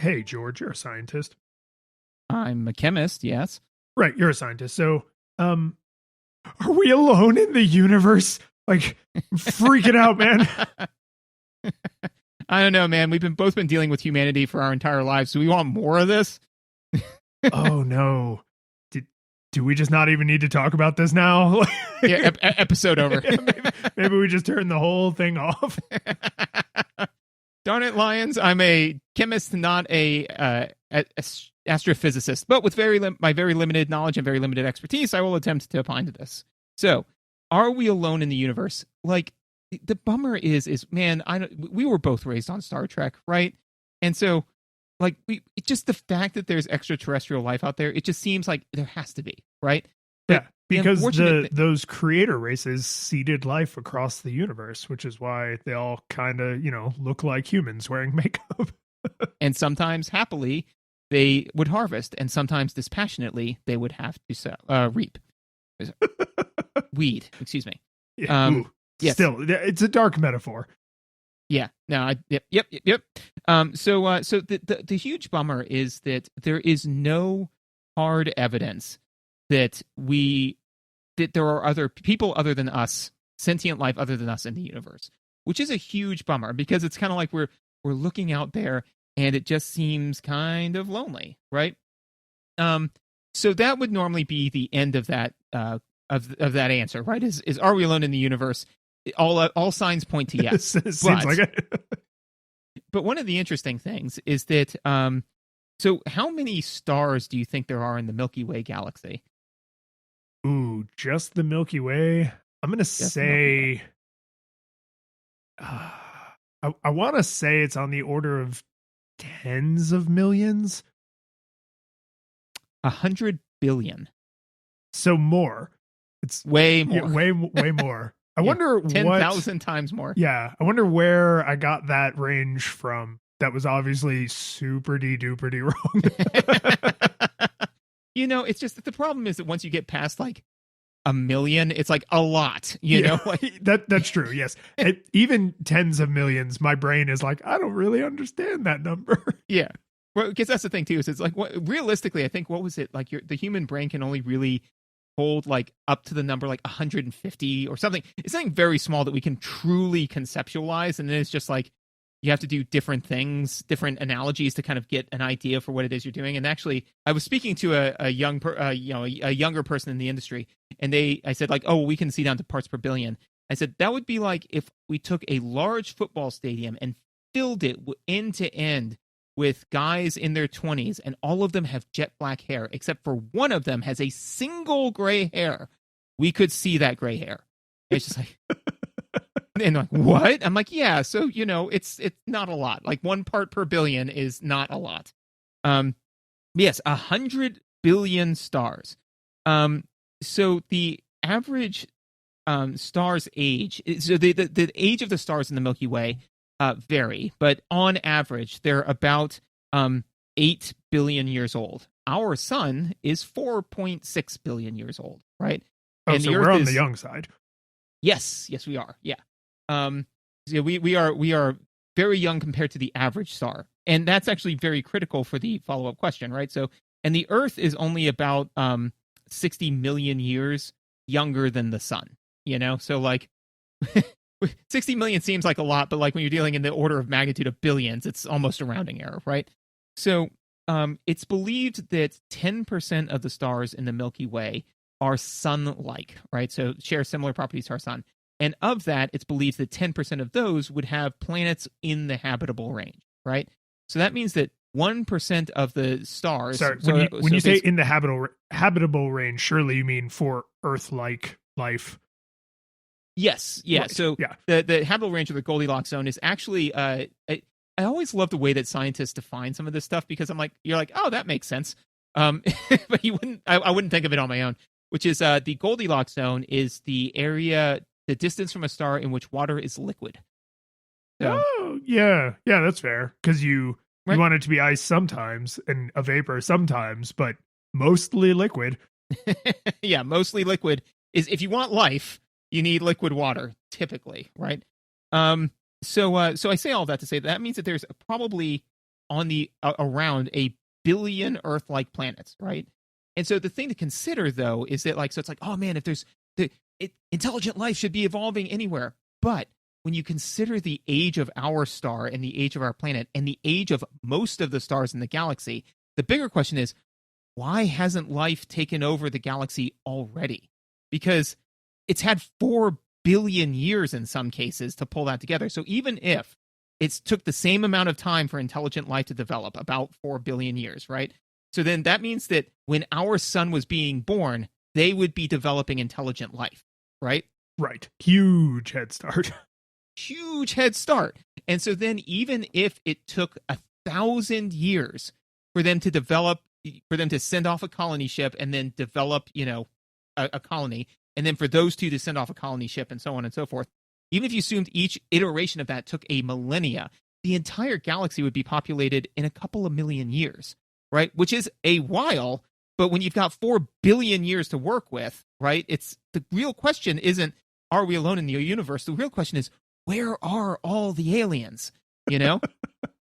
hey, George, you're a scientist. I'm a chemist, yes. Right, you're a scientist. So, are we alone in the universe? Like, I'm freaking out, man. I don't know, man. We've both been dealing with humanity for our entire lives. Do we want more of this? Oh no. Do we just not even need to talk about this now? Yeah, episode over. Maybe we just turn the whole thing off. Darn it, Lions. I'm a chemist, not a astrophysicist. But with my very limited knowledge and very limited expertise, I will attempt to opine to this. So, are we alone in the universe? Like, the bummer is man, we were both raised on Star Trek, right? And so, like, just the fact that there's extraterrestrial life out there, it just seems like there has to be, right? But yeah, because those creator races seeded life across the universe, which is why they all kind of, look like humans wearing makeup. And sometimes happily they would harvest, and sometimes dispassionately they would have to reap. Weed, excuse me. Yeah, yes. Still, it's a dark metaphor. Yeah. No. Yep. So the huge bummer is that there is no hard evidence that there are other people other than us, sentient life other than us in the universe, which is a huge bummer because it's kind of like we're looking out there and it just seems kind of lonely, right? So that would normally be the end of that of that answer, right? Is are we alone in the universe? All signs point to yes. Seems like it. But one of the interesting things is that, so how many stars do you think there are in the Milky Way galaxy? Ooh, just the Milky Way? I'm going to say, I want to say it's on the order of tens of millions. 100 billion. So more. It's way more. Yeah, way more. I wonder 10,000 times more. Yeah, I wonder where I got that range from. That was obviously super-duper wrong. It's just that the problem is that once you get past like a million, it's like a lot. You know, that's true. Yes, even tens of millions, my brain is like, I don't really understand that number. Yeah, well, because that's the thing too. Is it's like realistically, I think what was it like? The human brain can only really hold like up to the number like 150 or something. It's something very small that we can truly conceptualize, and then it's just like you have to do different things, different analogies to kind of get an idea for what it is you're doing. And actually, I was speaking to a younger person in the industry, and I said like, oh, we can see down to parts per billion. I said that would be like if we took a large football stadium and filled it end to end with guys in their 20s, and all of them have jet black hair, except for one of them has a single gray hair. We could see that gray hair. And it's just like, and like, what? I'm like, yeah. So, it's not a lot. Like 1 part per billion is not a lot. Yes, 100 billion stars. So the average star's age, so the age of the stars in the Milky Way vary, but on average, they're about 8 billion years old. Our sun is 4.6 billion years old, right? Oh, and so we're on the young side. Yes, we are. Yeah. So we are very young compared to the average star, and that's actually very critical for the follow-up question, right? So, and the Earth is only about 60 million years younger than the sun. So like. 60 million seems like a lot, but like when you're dealing in the order of magnitude of billions, it's almost a rounding error, right? So it's believed that 10% of the stars in the Milky Way are sun-like, right? So share similar properties to our sun. And of that, it's believed that 10% of those would have planets in the habitable range, right? So that means that 1% of the stars... Sorry, when you say in the habitable range, surely you mean for Earth-like life. Yes, yeah. Right. So yeah. The habitable range of the Goldilocks zone is actually I always love the way that scientists define some of this stuff, because you're like, oh, that makes sense. But you wouldn't. I wouldn't think of it on my own. Which is the Goldilocks zone is the area, the distance from a star in which water is liquid. So, oh yeah, that's fair, because you want it to be ice sometimes and a vapor sometimes, but mostly liquid. Yeah, mostly liquid is if you want life. You need liquid water, typically, right? So I say all that to say that means that there's probably on the around a billion Earth-like planets, right? And so the thing to consider, though, is that so it's like, oh man, if there's intelligent life should be evolving anywhere. But when you consider the age of our star and the age of our planet and the age of most of the stars in the galaxy, the bigger question is, why hasn't life taken over the galaxy already? Because it's had 4 billion years in some cases to pull that together. So even if it took the same amount of time for intelligent life to develop, about 4 billion years, right? So then that means that when our sun was being born, they would be developing intelligent life, right? Right. Huge head start. Huge head start. And so then even if it took 1,000 years for them to develop, for them to send off a colony ship and then develop, a colony, and then for those two to send off a colony ship and so on and so forth, even if you assumed each iteration of that took a millennia, the entire galaxy would be populated in a couple of million years, right? Which is a while, but when you've got 4 billion years to work with, right? It's the real question isn't, are we alone in the universe? The real question is, where are all the aliens?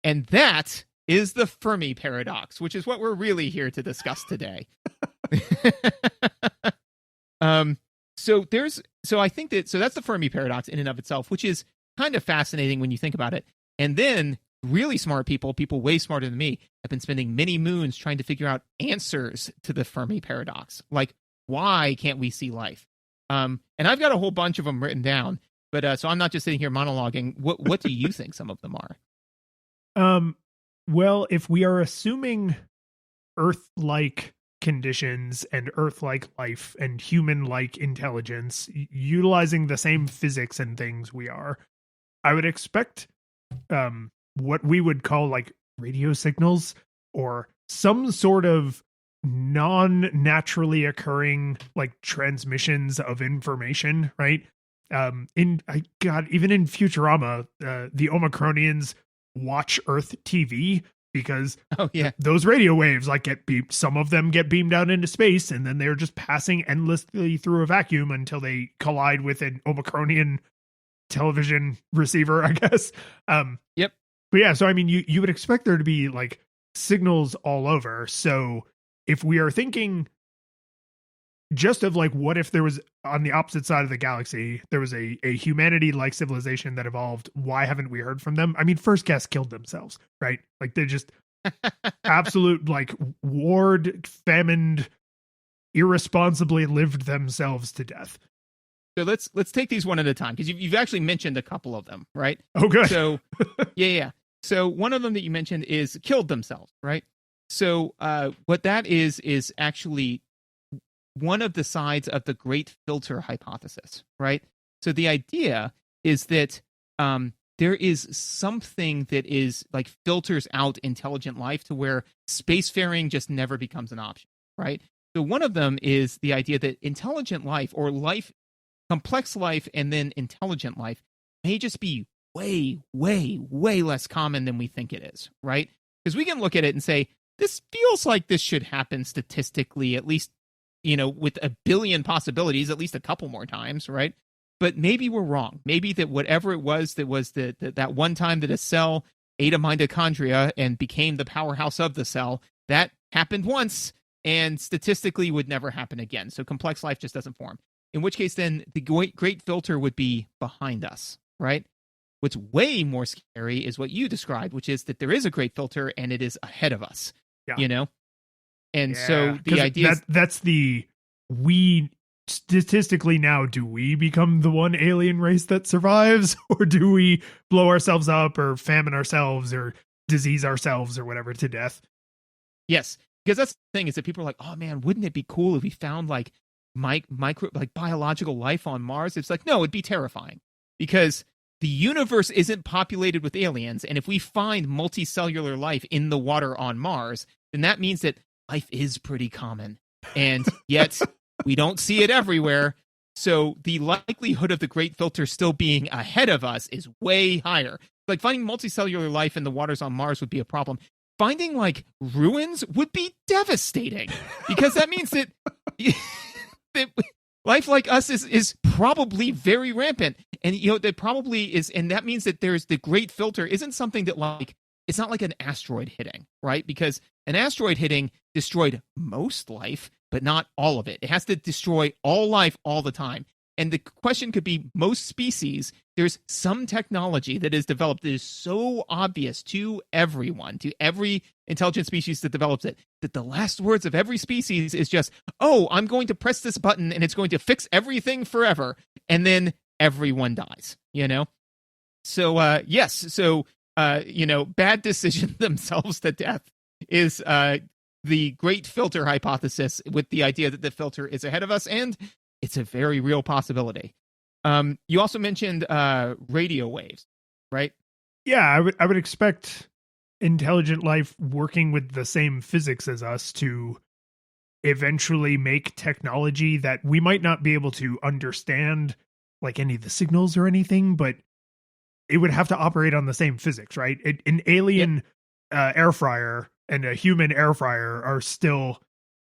And that is the Fermi paradox, which is what we're really here to discuss today. So I think that's the Fermi paradox in and of itself, which is kind of fascinating when you think about it. And then really smart people way smarter than me, have been spending many moons trying to figure out answers to the Fermi paradox. Like, why can't we see life? And I've got a whole bunch of them written down, but so I'm not just sitting here monologuing. What do you think some of them are? Well, if we are assuming Earth-like conditions and Earth-like life and human-like intelligence, utilizing the same physics and things we are, I would expect what we would call radio signals or some sort of non-naturally occurring transmissions of information, right? Even in Futurama, the Omicronians watch Earth TV because those radio waves get beamed. Some of them get beamed out into space, and then they're just passing endlessly through a vacuum until they collide with an Omicronian television receiver, I guess. Yep. But yeah, so I mean, you would expect there to be signals all over. So if we are thinking just of what if there was on the opposite side of the galaxy, there was a humanity-like civilization that evolved, why haven't we heard from them? I mean, first guess killed themselves, right? They're just absolute warred, famined, irresponsibly lived themselves to death. So let's take these one at a time, because you've actually mentioned a couple of them, right? Oh, good. So yeah. So one of them that you mentioned is killed themselves, right? So what that is actually one of the sides of the great filter hypothesis, right? So the idea is that there is something that is filters out intelligent life to where spacefaring just never becomes an option, right? So one of them is the idea that intelligent life or life, complex life and then intelligent life may just be way, way, way less common than we think it is, right? Because we can look at it and say, this feels like this should happen statistically, at least, with a billion possibilities, at least a couple more times, right? But maybe we're wrong. Maybe that whatever it was that one time that a cell ate a mitochondria and became the powerhouse of the cell, that happened once and statistically would never happen again. So complex life just doesn't form. In which case, then the great filter would be behind us, right? What's way more scary is what you described, which is that there is a great filter and it is ahead of us, And so the idea is that's we statistically now, do we become the one alien race that survives, or do we blow ourselves up or famine ourselves or disease ourselves or whatever to death? Yes, because that's the thing is that people are like, oh man, wouldn't it be cool if we found micro biological life on Mars? It's no, it'd be terrifying because the universe isn't populated with aliens, and if we find multicellular life in the water on Mars, then that means that life is pretty common, and yet we don't see it everywhere. So the likelihood of the great filter still being ahead of us is way higher. Finding multicellular life in the waters on Mars would be a problem. Finding ruins would be devastating because that means that that life like us is probably very rampant, and that probably is, and that means that there's the great filter isn't something that it's not like an asteroid hitting, right? Because an asteroid hitting destroyed most life, but not all of it. It has to destroy all life all the time. And the question could be most species, there's some technology that is developed that is so obvious to everyone, to every intelligent species that develops it, that the last words of every species is just, oh, I'm going to press this button and it's going to fix everything forever. And then everyone dies, you know? So, yes. So, bad decisions themselves to death is the great filter hypothesis, with the idea that the filter is ahead of us, and it's a very real possibility. You also mentioned radio waves, right? Yeah, I would expect intelligent life working with the same physics as us to eventually make technology that we might not be able to understand, like any of the signals or anything, but it would have to operate on the same physics, right? An alien air fryer and a human air fryer are still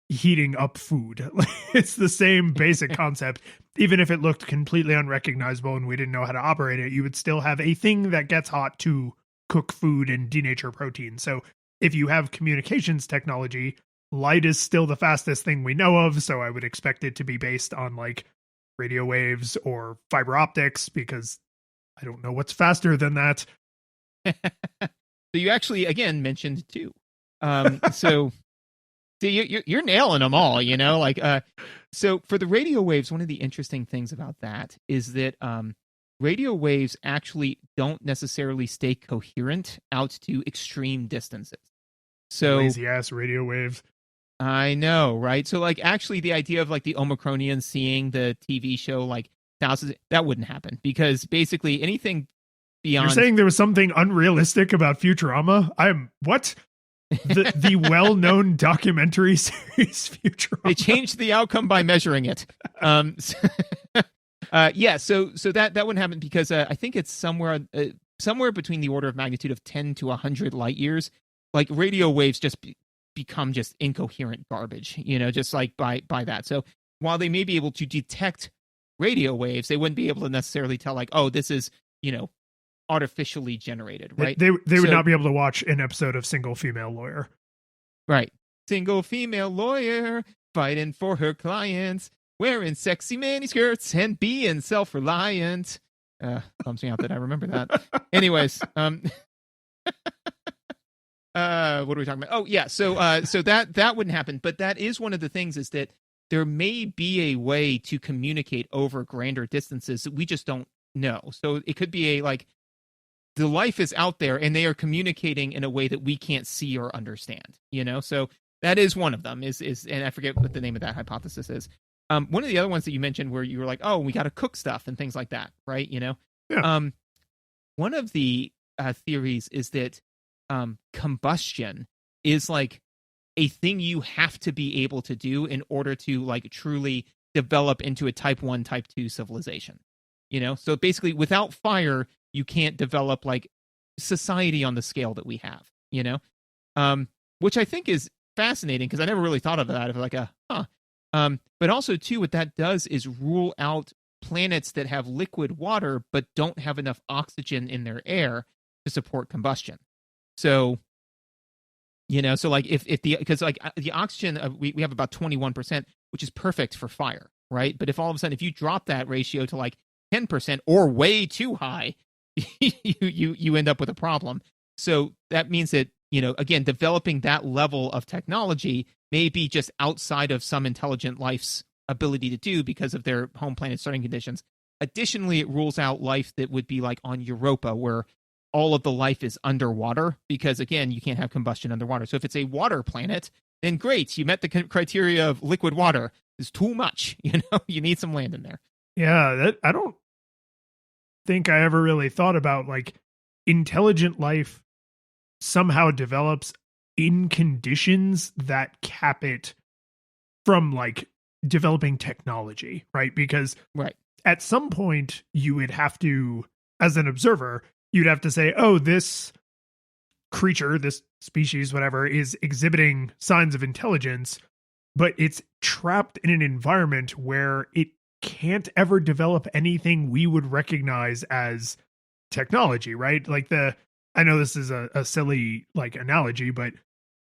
heating up food. It's the same basic concept. Even if it looked completely unrecognizable and we didn't know how to operate it, you would still have a thing that gets hot to cook food and denature protein. So if you have communications technology, light is still the fastest thing we know of. So I would expect it to be based on like radio waves or fiber optics, because I don't know what's faster than that. So you actually, again, mentioned two. So you're nailing them all, you know, like, so for the radio waves, one of the interesting things about that is that radio waves actually don't necessarily stay coherent out to extreme distances. So lazy ass radio waves. I know, right? So like, actually the idea of like the Omicronians seeing the TV show like thousands, that wouldn't happen, because basically anything beyond... You're saying there was something unrealistic about Futurama? What? The well-known documentary series Futurama. They changed the outcome by measuring it. So that wouldn't happen, because I think it's somewhere between the order of magnitude of 10 to 100 light years. Like radio waves just become just incoherent garbage, you know, just like by that. So while they may be able to detect radio waves, they wouldn't be able to necessarily tell like, oh, this is, you know, artificially generated, right? They would not be able to watch an episode of Single Female Lawyer. Right. Single female lawyer fighting for her clients, wearing sexy miniskirts and being self-reliant. Bums me out that I remember that. Anyways, what are we talking about? Oh, yeah. So that wouldn't happen. But that is one of the things, is that there may be a way to communicate over grander distances that we just don't know. So it could be the life is out there and they are communicating in a way that we can't see or understand, you know? So that is one of them, is and I forget what the name of that hypothesis is. One of the other ones that you mentioned where you were like, oh, we got to cook stuff and things like that, right? You know? Yeah. One of the theories is that combustion is like a thing you have to be able to do in order to like truly develop into a type 1, type 2 civilization, you know? So basically without fire, you can't develop like society on the scale that we have, you know? Which I think is fascinating, because I never really thought of that, of like but also too, what that does is rule out planets that have liquid water but don't have enough oxygen in their air to support combustion. So, you know, so like because like the oxygen, we have about 21%, which is perfect for fire, right? But if all of a sudden, if you drop that ratio to like 10% or way too high, you end up with a problem. So that means that, you know, again, developing that level of technology may be just outside of some intelligent life's ability to do because of their home planet starting conditions. Additionally, it rules out life that would be like on Europa, where all of the life is underwater, because again, you can't have combustion underwater. So if it's a water planet, then great, you met the criteria of liquid water. It's too much, you know, you need some land in there. Yeah, I don't think I ever really thought about like intelligent life somehow develops in conditions that cap it from like developing technology, right? Because right, at some point you would have to, as an observer, you'd have to say, oh, this creature, this species, whatever, is exhibiting signs of intelligence, but it's trapped in an environment where it can't ever develop anything we would recognize as technology, right? Like the I know this is a silly like analogy, but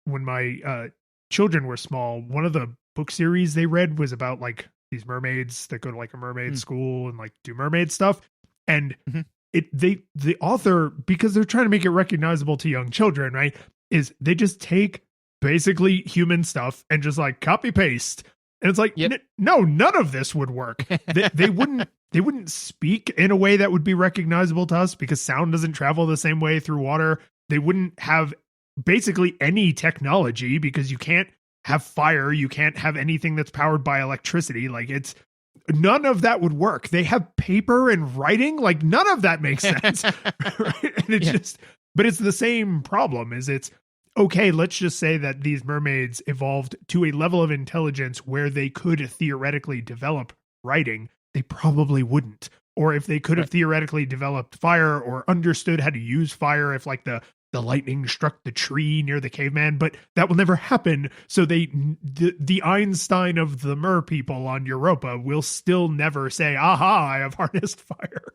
when my children were small, one of the book series they read was about like these mermaids that go to like a mermaid Mm. school and like do mermaid stuff. And Mhm. the author, because they're trying to make it recognizable to young children, right? Is they just take basically human stuff and just like copy paste. And it's like, Yep. no, none of this would work. They wouldn't speak in a way that would be recognizable to us because sound doesn't travel the same way through water. They wouldn't have basically any technology because you can't have fire, you can't have anything that's powered by electricity. Like it's none of that would work. They have paper and writing, like none of that makes sense. Right? And it's just, but it's the same problem is it's okay, let's just say that these mermaids evolved to a level of intelligence where they could theoretically develop writing. They probably wouldn't. Or if they could have theoretically developed fire or understood how to use fire, if like the lightning struck the tree near the caveman, but that will never happen. So the Einstein of the mer people on Europa will still never say, aha, I have harnessed fire.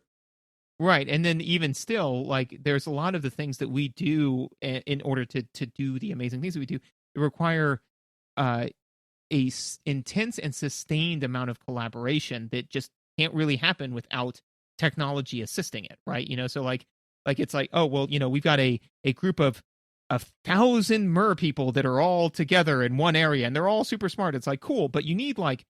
Right. And then even still, like there's a lot of the things that we do in order to do the amazing things that we do, it require intense and sustained amount of collaboration that just can't really happen without technology assisting it, right? So like it's like, oh well, we've got a group of 1,000 mer people that are all together in one area and they're all super smart. It's like cool, but you need like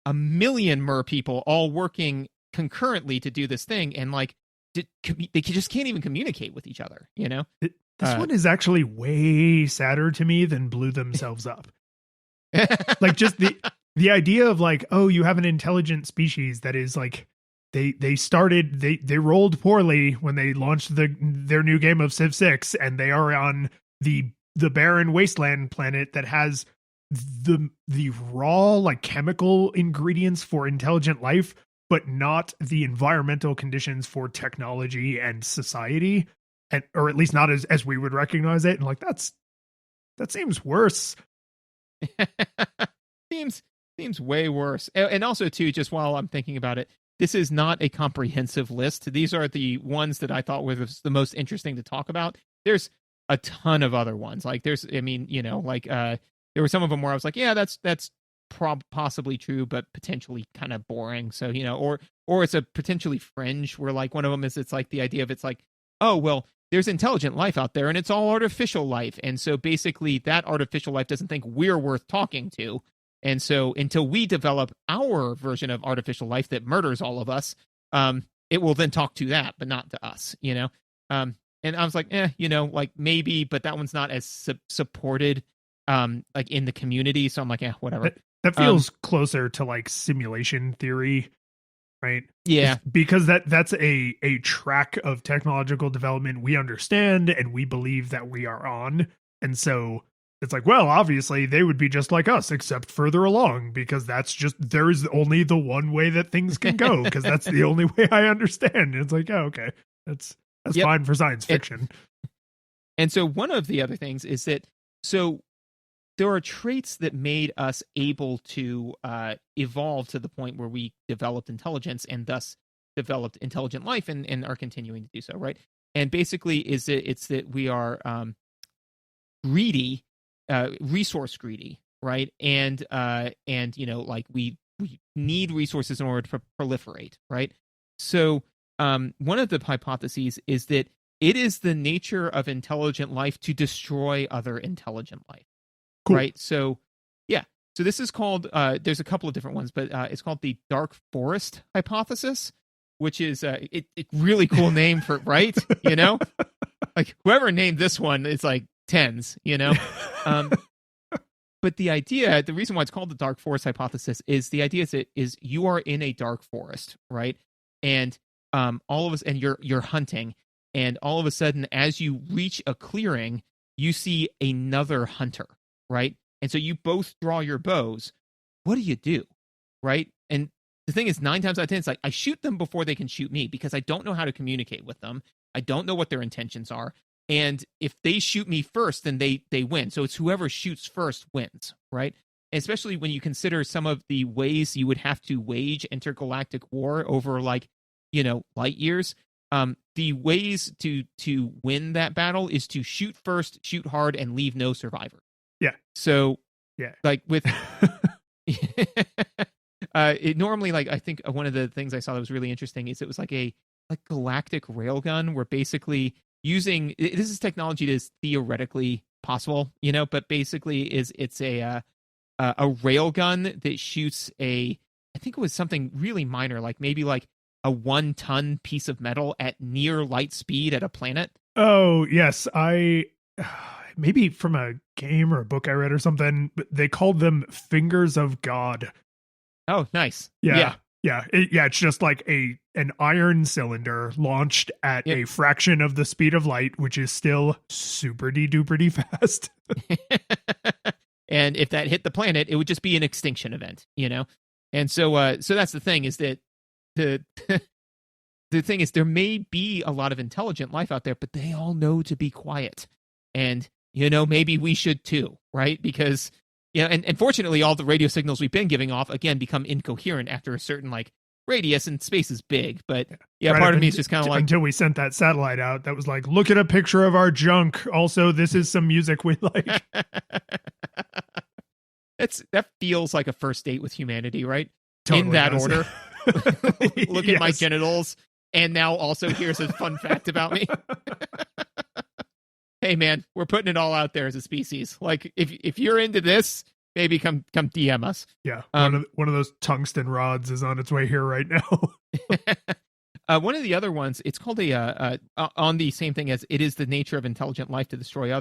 1,000,000 mer people all working concurrently to do this thing, and like they just can't even communicate with each other. This one is actually way sadder to me than blew themselves up. Like just the idea of like, oh, you have an intelligent species that is like they rolled poorly when they launched their new game of Civ 6, and they are on the barren wasteland planet that has the raw like chemical ingredients for intelligent life, but not the environmental conditions for technology and society, and or at least not as we would recognize it. And like that seems worse. seems way worse. And also too, just while I'm thinking about it, this is not a comprehensive list. These are the ones that I thought were the most interesting to talk about. There's a ton of other ones. Like there were some of them where I was like, yeah, that's possibly true, but potentially kind of boring. So, or it's a potentially fringe where like one of them is, it's like the idea of, it's like, oh, well, there's intelligent life out there and it's all artificial life. And so basically that artificial life doesn't think we're worth talking to. And so until we develop our version of artificial life that murders all of us, it will then talk to that, but not to us, And I was like, like maybe, but that one's not as supported, like in the community. So I'm like, whatever. That feels closer to like simulation theory, right? Yeah. It's because that's a track of technological development we understand and we believe that we are on. And so it's like, well, obviously they would be just like us, except further along, because there is only the one way that things can go, because that's the only way I understand. And it's like, oh, okay, that's fine for science fiction. And so one of the other things is that, so there are traits that made us able to evolve to the point where we developed intelligence and thus developed intelligent life and are continuing to do so, right? And basically it's that we are greedy, resource greedy, right? And like we need resources in order to proliferate, right? So one of the hypotheses is that it is the nature of intelligent life to destroy other intelligent life. Cool. Right. So, yeah. So this is called, there's a couple of different ones, but it's called the dark forest hypothesis, which is a really cool name for, right? Like whoever named this one, it's like tens, But the reason why it's called the dark forest hypothesis is the idea is you are in a dark forest, right? And all of us, and you're hunting, and all of a sudden, as you reach a clearing, you see another hunter. Right. And so you both draw your bows. What do? Right. And the thing is, 9 times out of 10, it's like I shoot them before they can shoot me because I don't know how to communicate with them. I don't know what their intentions are. And if they shoot me first, then they win. So it's whoever shoots first wins. Right. And especially when you consider some of the ways you would have to wage intergalactic war over like, light years. The ways to win that battle is to shoot first, shoot hard, and leave no survivor. Yeah. So yeah, like with it normally, like, I think one of the things I saw that was really interesting is it was like a galactic railgun where basically this is technology that is theoretically possible, but basically it's a railgun that shoots I think it was something really minor, like maybe like a 1-ton piece of metal at near light speed at a planet. Oh yes, I maybe from a game or a book I read or something. But they called them Fingers of God. Oh, nice. Yeah. It's just like an iron cylinder launched at a fraction of the speed of light, which is still super duper fast. And if that hit the planet, it would just be an extinction event, And so that's the thing, is that the the thing is there may be a lot of intelligent life out there, but they all know to be quiet. And maybe we should too, right? Because and fortunately all the radio signals we've been giving off again become incoherent after a certain like radius, and space is big. But right, part of me is just kind of like, until we sent that satellite out that was like, look at a picture of our junk. Also, this is some music we like. That feels like a first date with humanity, right? Totally in that does. order. Look at my genitals, and now also here's a fun fact about me. Hey man, we're putting it all out there as a species. Like if you're into this, maybe come DM us. Yeah, one of those tungsten rods is on its way here right now. One of the other ones, it's called on the same thing as it is the nature of intelligent life to destroy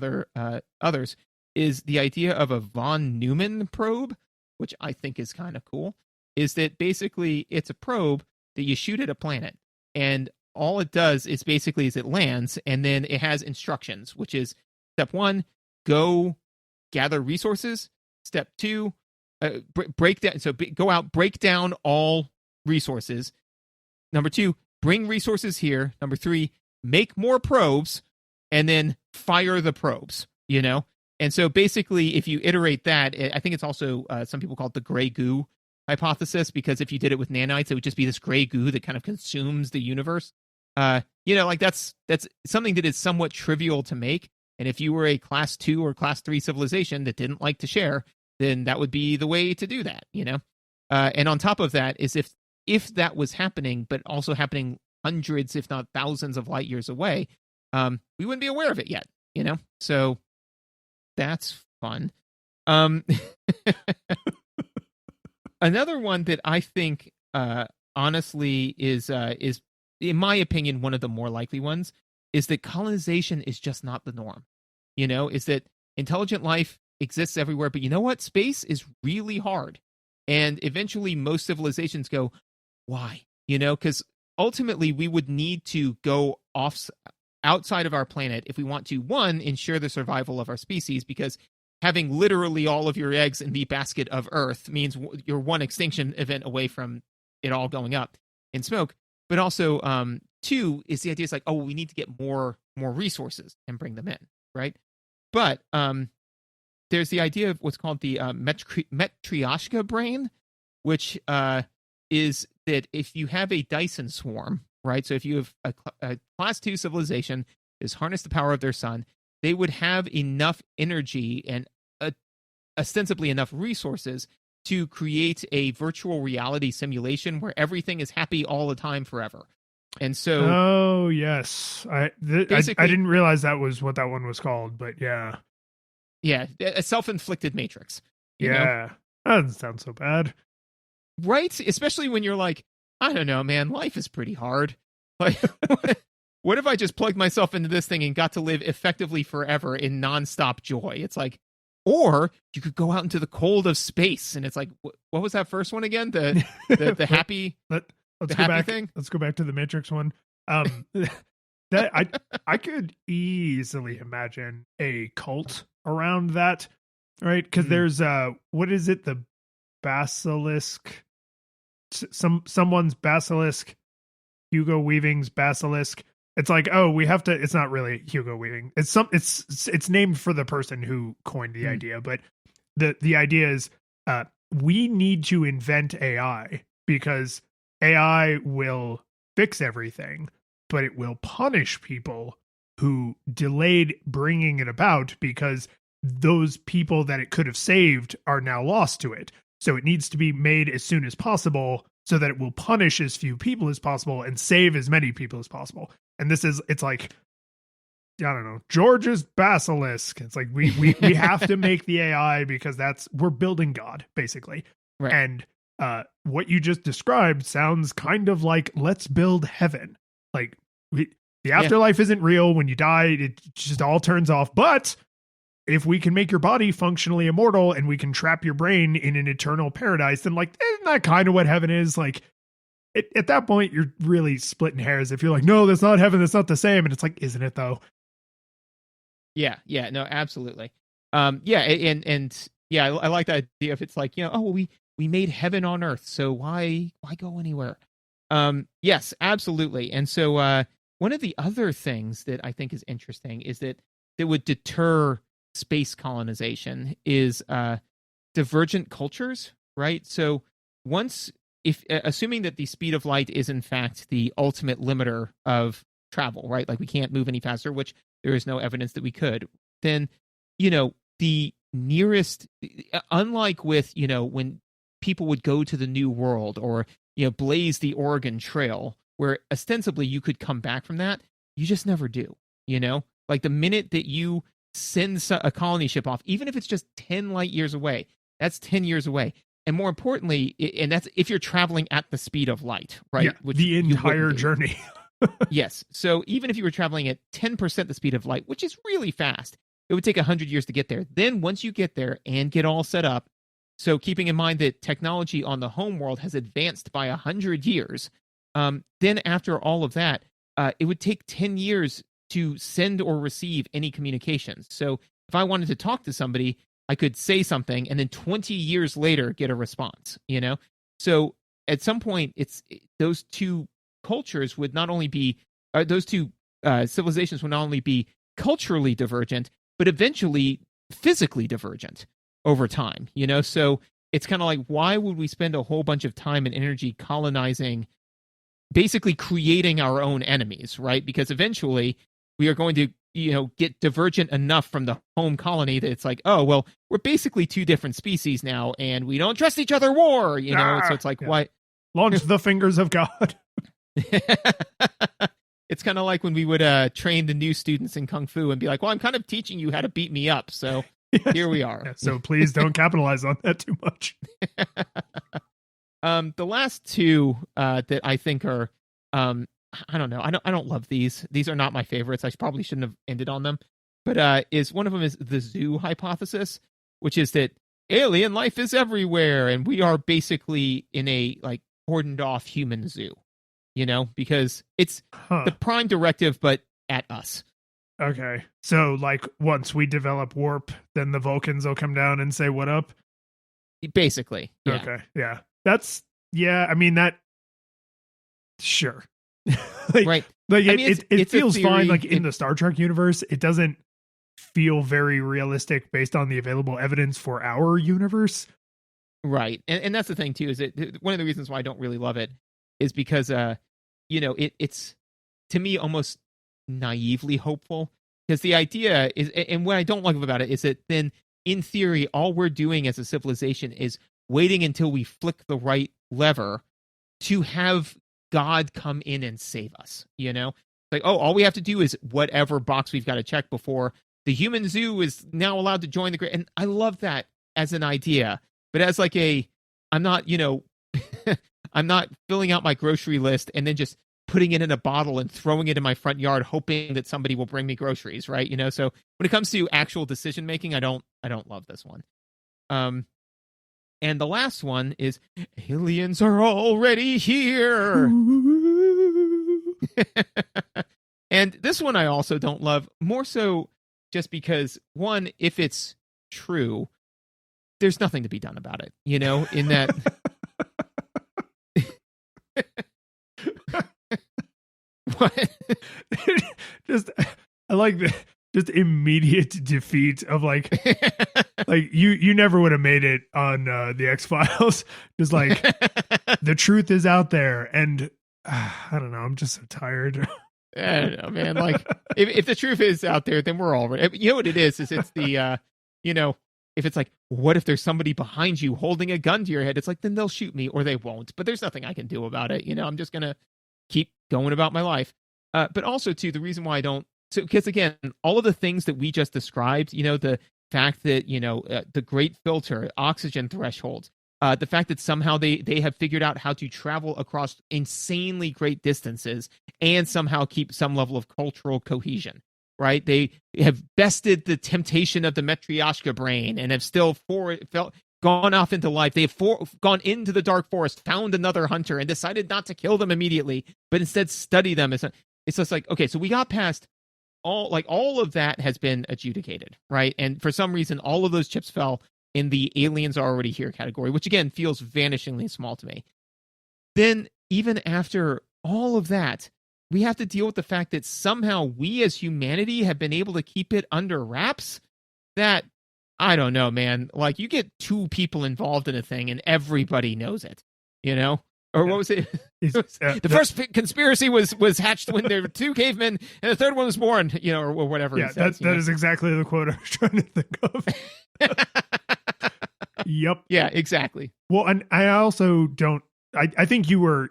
others, is the idea of a von Neumann probe, which I think is kind of cool. Is that basically it's a probe that you shoot at a planet, and all it does is basically it lands, and then it has instructions, which is step 1, go gather resources. Step 2, break down. So go out, break down all resources. Number 2, bring resources here. Number 3, make more probes, and then fire the probes. And so basically, if you iterate that, I think it's also some people call it the gray goo hypothesis, because if you did it with nanites, it would just be this gray goo that kind of consumes the universe. Like that's something that is somewhat trivial to make. And if you were a class 2 or class 3 civilization that didn't like to share, then that would be the way to do that, And on top of that is if that was happening, but also happening hundreds, if not thousands of light years away, we wouldn't be aware of it yet, So that's fun. Another one that I think, honestly, is in my opinion one of the more likely ones, is that colonization is just not the norm. Is that intelligent life exists everywhere, but you know what? Space is really hard, and eventually most civilizations go, why? Because ultimately we would need to go outside of our planet if we want to, one, ensure the survival of our species, because having literally all of your eggs in the basket of Earth means you're one extinction event away from it all going up in smoke. But also, 2 is the idea is like, oh, we need to get more resources and bring them in, right? But there's the idea of what's called the Matryoshka brain, which is that if you have a Dyson swarm, right? So if you have a class 2 civilization is harness the power of their sun, they would have enough energy and ostensibly enough resources to create a virtual reality simulation where everything is happy all the time forever. And so, oh yes, I didn't realize that was what that one was called, but yeah, a self-inflicted matrix. That doesn't sound so bad, right? Especially when you're like, I don't know, man, life is pretty hard. Like, what if I just plugged myself into this thing and got to live effectively forever in nonstop joy? It's like, or you could go out into the cold of space, and it's like, what was that first one again? The happy, let's the go happy back. thing. Let's go back to the Matrix one. That I could easily imagine a cult around that, right? Because there's what is it? The basilisk. Someone's basilisk. Hugo Weaving's basilisk. It's like, oh, we have to. It's not really Hugo Weaving. It's named for the person who coined the idea. But the idea is, we need to invent AI because AI will fix everything. but it will punish people who delayed bringing it about, because those people that it could have saved are now lost to it. So it needs to be made as soon as possible so that it will punish as few people as possible and save as many people as possible. And it's like, I don't know, George's basilisk. It's like we have to make the AI because we're building God, basically. Right. And what you just described sounds kind of like, let's build heaven. Like the afterlife isn't real. When you die, it just all turns off. But if we can make your body functionally immortal and we can trap your brain in an eternal paradise, then like, isn't that kind of what heaven is? Like at that point, you're really splitting hairs. If you're like, no, that's not heaven. That's not the same. And it's like, isn't it though? Yeah. No, absolutely. Yeah. And yeah, I like that idea. If it's like, oh, well, we made heaven on earth, so why go anywhere? Yes, absolutely. And so one of the other things that I think is interesting is that would deter space colonization is divergent cultures, right? So if assuming that the speed of light is in fact the ultimate limiter of travel, right? Like we can't move any faster, which there is no evidence that we could, then, the nearest, unlike with, when people would go to the New World or, blaze the Oregon Trail, where ostensibly you could come back from that, you just never do, Like the minute that you send a colony ship off, even if it's just 10 light years away, that's 10 years away. And more importantly, and that's if you're traveling at the speed of light, right? Yeah, which the entire journey. Yes. So even if you were traveling at 10% the speed of light, which is really fast, it would take 100 years to get there. Then once you get there and get all set up, so keeping in mind that technology on the home world has advanced by 100 years, then after all of that, it would take 10 years to send or receive any communications. So if I wanted to talk to somebody, I could say something and then 20 years later get a response, So at some point, those two cultures would not only be, those two civilizations would not only be culturally divergent, but eventually physically divergent over time, So it's kind of like, why would we spend a whole bunch of time and energy colonizing, basically creating our own enemies, right? Because eventually we are going to, get divergent enough from the home colony that it's like, oh, well, we're basically two different species now and we don't trust each other, war, So it's like, why? Launch the fingers of God. It's kind of like when we would train the new students in Kung Fu and be like, well, I'm kind of teaching you how to beat me up. So here we are. Yeah, so please don't capitalize on that too much. The last two that I think are, I don't know. I don't love these. These are not my favorites. I probably shouldn't have ended on them. But is one of them is the zoo hypothesis, which is that alien life is everywhere and we are basically in a like cordoned off human zoo, because it's the prime directive, but at us. Okay. So like once we develop warp, then the Vulcans will come down and say, what up? Basically. Yeah. Okay. Yeah. I mean that. Sure. Right. Like it feels fine. Like in the Star Trek universe, it doesn't feel very realistic based on the available evidence for our universe. Right. And that's the thing too, is that one of the reasons why I don't really love it is because, it's to me almost naively hopeful, because the idea is, and what I don't like about it is that then in theory, all we're doing as a civilization is waiting until we flick the right lever to have God come in and save us, Like, oh, all we have to do is whatever box we've got to check before the human zoo is now allowed to join the great. And I love that as an idea, but as like I'm not, I'm not filling out my grocery list and then just putting it in a bottle and throwing it in my front yard, hoping that somebody will bring me groceries, right? So when it comes to actual decision making, I don't love this one. And the last one is aliens are already here. And this one I also don't love, more so just because, one, if it's true, there's nothing to be done about it, in that. What? I like the just immediate defeat of like you never would have made it on the X-Files. Just like the truth is out there, and I don't know, I'm just so tired. I don't know, man. Like, if the truth is out there, then we're all right. You know what it is? Is it's the, you know, if it's like, what if there's somebody behind you holding a gun to your head? It's like, then they'll shoot me or they won't. But there's nothing I can do about it. I'm just gonna keep going about my life. But also, too, the reason why I don't, so because again, all of the things that we just described, the fact that the great filter, oxygen thresholds, the fact that somehow they have figured out how to travel across insanely great distances and somehow keep some level of cultural cohesion, right? They have bested the temptation of the Matryoshka brain and have still gone off into life. They've gone into the dark forest, found another hunter, and decided not to kill them immediately, but instead study them. It's just like, okay, so we got past all of that has been adjudicated, right? And for some reason, all of those chips fell in the aliens are already here category, which again feels vanishingly small to me. Then, even after all of that, we have to deal with the fact that somehow we as humanity have been able to keep it under wraps. That, I don't know, man. Like, you get two people involved in a thing and everybody knows it, Or what was it? The first conspiracy was hatched when there were two cavemen, and the third one was born, or whatever. Yeah, that is exactly the quote I was trying to think of. Yep. Yeah, exactly. Well, and I also don't. I think you were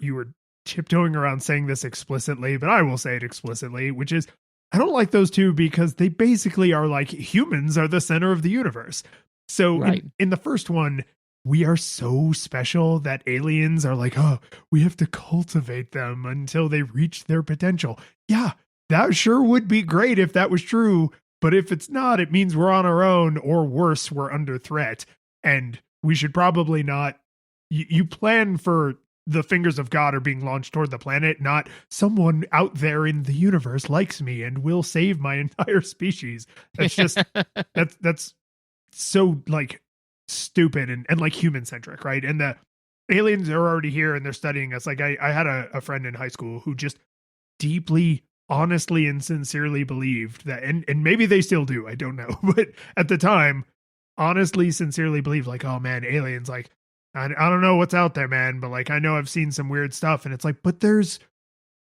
tiptoeing around saying this explicitly, but I will say it explicitly, which is I don't like those two because they basically are like humans are the center of the universe. So right. in the first one, we are so special that aliens are like, oh, we have to cultivate them until they reach their potential. Yeah, that sure would be great if that was true. But if it's not, it means we're on our own, or worse, we're under threat. And we should probably not. You plan for the fingers of God are being launched toward the planet, not someone out there in the universe likes me and will save my entire species. That's just that's so like stupid and like human centric, right? And the aliens are already here and they're studying us. Like I had a friend in high school who just deeply, honestly, and sincerely believed that, and maybe they still do, I don't know, but at the time, honestly, sincerely believed like, oh man, aliens, like I don't know what's out there, man, but like I know I've seen some weird stuff, and it's like, but there's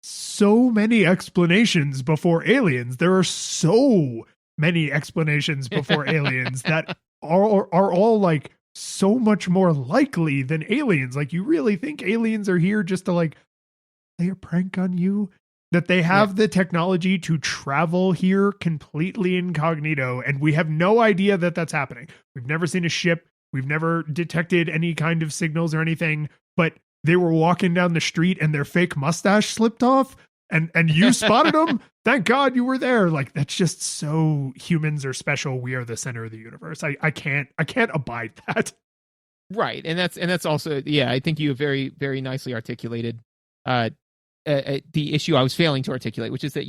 so many explanations before aliens. There are so many explanations before aliens that are all like so much more likely than aliens. Like, you really think aliens are here just to like play a prank on you? That they have the technology to travel here completely incognito, and we have no idea that that's happening. We've never seen a ship. We've never detected any kind of signals or anything, but they were walking down the street and their fake mustache slipped off and you spotted them. Thank God you were there. Like, that's just so humans are special. We are the center of the universe. I can't abide that. Right. And that's also, yeah, I think you have very, very nicely articulated, the issue I was failing to articulate, which is that,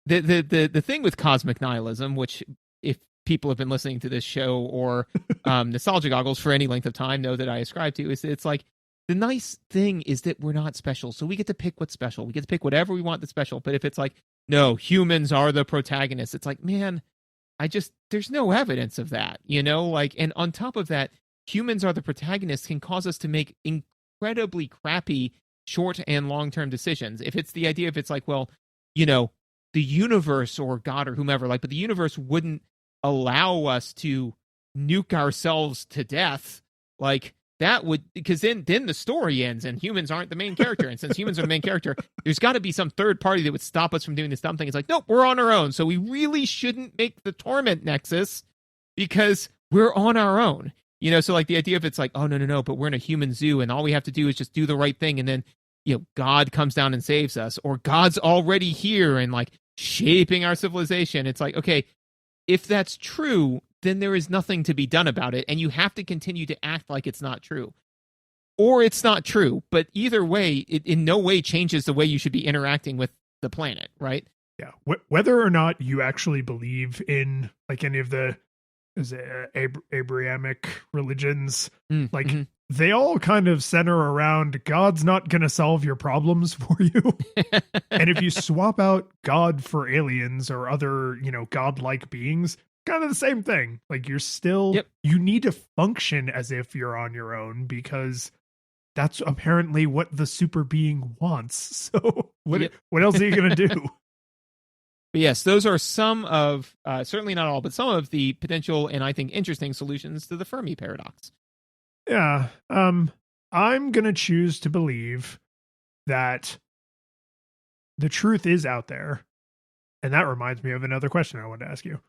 the thing with cosmic nihilism, which if people have been listening to this show or Nostalgia Goggles for any length of time know that I ascribe to, is that it's like, the nice thing is that we're not special, so we get to pick what's special. We get to pick whatever we want that's special. But if it's like, no, humans are the protagonists, it's like, man, there's no evidence of that, like, and on top of that, humans are the protagonists can cause us to make incredibly crappy short and long-term decisions. If it's the idea, if it's like, well, the universe or God or whomever, like, but the universe wouldn't allow us to nuke ourselves to death, like, that would, because then the story ends and humans aren't the main character. And since humans are the main character, there's got to be some third party that would stop us from doing this dumb thing. It's like, nope, we're on our own. So we really shouldn't make the torment nexus because we're on our own. So like the idea of it's like, oh, no, but we're in a human zoo and all we have to do is just do the right thing. And then, God comes down and saves us, or God's already here and like shaping our civilization. It's like, okay, if that's true, then there is nothing to be done about it, and you have to continue to act like it's not true. Or it's not true, but either way, it in no way changes the way you should be interacting with the planet, right? Yeah. Whether or not you actually believe in like any of the Abrahamic religions, they all kind of center around God's not going to solve your problems for you. And if you swap out God for aliens or other, godlike beings, kind of the same thing. Like, you're still, you need to function as if you're on your own because that's apparently what the super being wants. So What else are you going to do? But yes, those are some of, certainly not all, but some of the potential and I think interesting solutions to the Fermi paradox. Yeah. I'm going to choose to believe that the truth is out there. And that reminds me of another question I wanted to ask you.